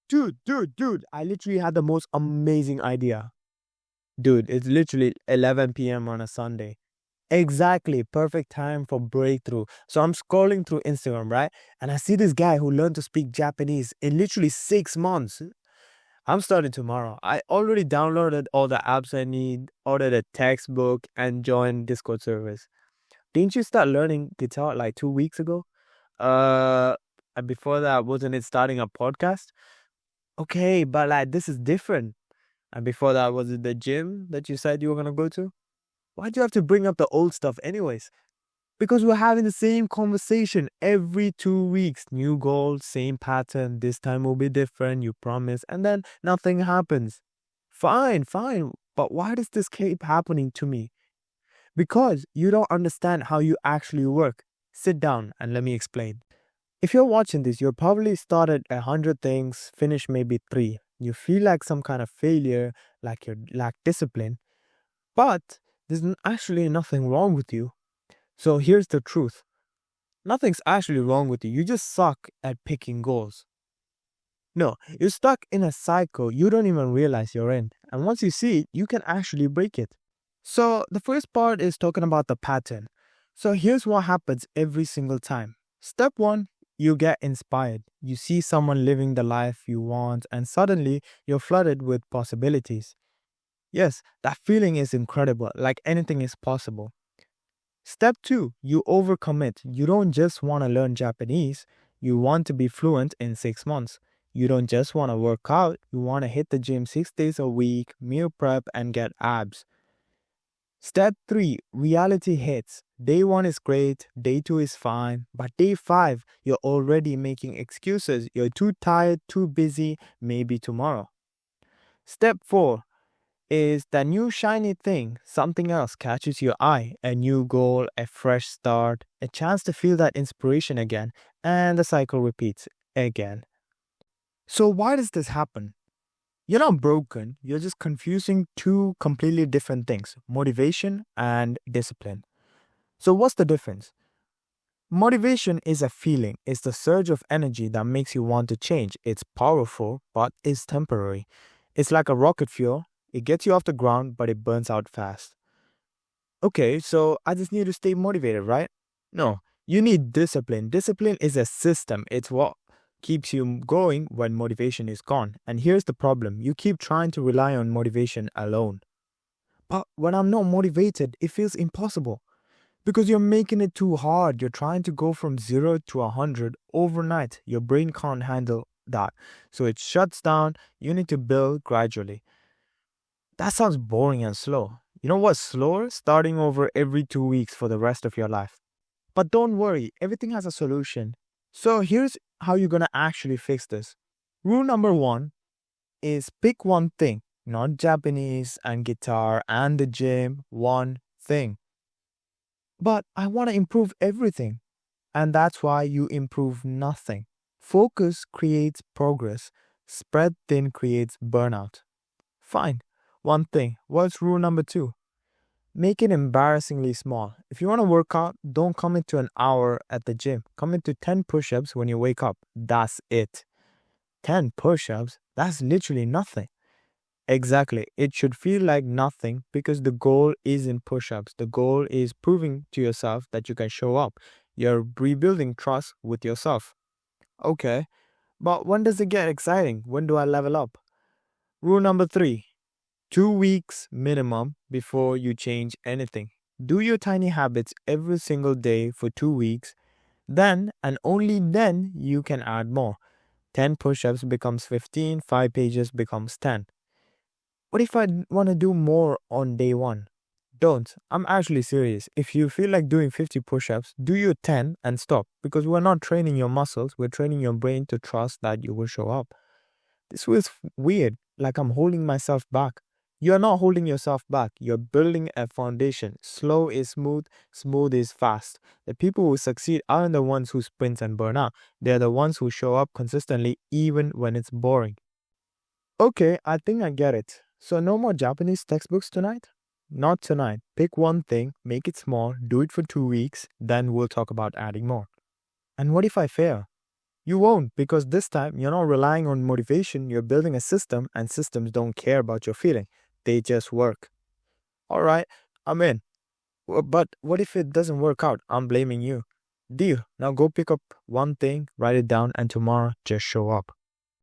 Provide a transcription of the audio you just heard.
Dude, I literally had the most amazing idea. Dude, it's literally 11 p.m. on a Sunday. Exactly, perfect time for breakthrough. So I'm scrolling through Instagram, right? And I see this guy who learned to speak Japanese in literally 6 months. I'm starting tomorrow. I already downloaded all the apps I need, ordered a textbook, and joined Discord servers. Didn't you start learning guitar like 2 weeks ago? Uh, and before that, wasn't it starting a podcast? Okay, but like this is different. And before that, was it the gym that you said you were gonna go to? Why'd you have to bring up the old stuff anyways? Because we're having the same conversation every 2 weeks. New goal, same pattern. This time will be different, you promise. And then nothing happens. Fine. But why does this keep happening to me? Because you don't understand how you actually work. Sit down and let me explain. If you're watching this, you're probably started 100 things, finished maybe three. You feel like some kind of failure, like you lack discipline. But there's actually nothing wrong with you. So here's the truth. Nothing's actually wrong with you. You just suck at picking goals. No, you're stuck in a cycle you don't even realize you're in. And once you see it, you can actually break it. So the first part is talking about the pattern. So here's what happens every single time. Step one, you get inspired. You see someone living the life you want, and suddenly you're flooded with possibilities. Yes, that feeling is incredible, like anything is possible. Step two, you overcommit. You don't just want to learn Japanese, you want to be fluent in 6 months. You don't just want to work out, you want to hit the gym 6 days a week, meal prep, and get abs. Step 3, reality hits. Day 1 is great, day 2 is fine, but day 5, you're already making excuses. You're too tired, too busy, maybe tomorrow. Step 4 is that new shiny thing, something else catches your eye, a new goal, a fresh start, a chance to feel that inspiration again, and the cycle repeats again. So, why does this happen? You're not broken, you're just confusing two completely different things, motivation and discipline. So, what's the difference? Motivation is a feeling, it's the surge of energy that makes you want to change. It's powerful, but it's temporary. It's like a rocket fuel, it gets you off the ground, but it burns out fast. Okay, so I just need to stay motivated, right? No, you need discipline. Discipline is a system, it's what keeps you going when motivation is gone. And here's the problem, you keep trying to rely on motivation alone. But when I'm not motivated, it feels impossible. Because you're making it too hard. You're trying to go from 0 to 100 overnight. Your brain can't handle that. So it shuts down. You need to build gradually. That sounds boring and slow. You know what's slower? Starting over every 2 weeks for the rest of your life. But don't worry, everything has a solution. So here's how you're going to actually fix this. Rule number one is pick one thing, not Japanese and guitar and the gym, one thing. But I want to improve everything. And that's why you improve nothing. Focus creates progress. Spread thin creates burnout. Fine. One thing. What's rule number two? Make it embarrassingly small. If you want to work out, don't commit to an hour at the gym. Commit to 10 push ups when you wake up. That's it. 10 push ups? That's literally nothing. Exactly. It should feel like nothing because the goal isn't push ups. The goal is proving to yourself that you can show up. You're rebuilding trust with yourself. Okay, but when does it get exciting? When do I level up? Rule number three, 2 weeks minimum before you change anything. Do your tiny habits every single day for 2 weeks. Then and only then you can add more. 10 push ups becomes 15, 5 pages becomes 10. What if I want to do more on day one? Don't. I'm actually serious. If you feel like doing 50 push ups, do your 10 and stop because we're not training your muscles, we're training your brain to trust that you will show up. This was weird, like I'm holding myself back. You're not holding yourself back, you're building a foundation. Slow is smooth, smooth is fast. The people who succeed aren't the ones who sprint and burn out, they're the ones who show up consistently even when it's boring. Okay, I think I get it. So, no more Japanese textbooks tonight? Not tonight. Pick one thing, make it small, do it for 2 weeks, then we'll talk about adding more. And what if I fail? You won't, because this time you're not relying on motivation, you're building a system, and systems don't care about your feeling. They just work. All right, I'm in. But what if it doesn't work out? I'm blaming you. Deal. Now go pick up one thing, write it down, and tomorrow just show up.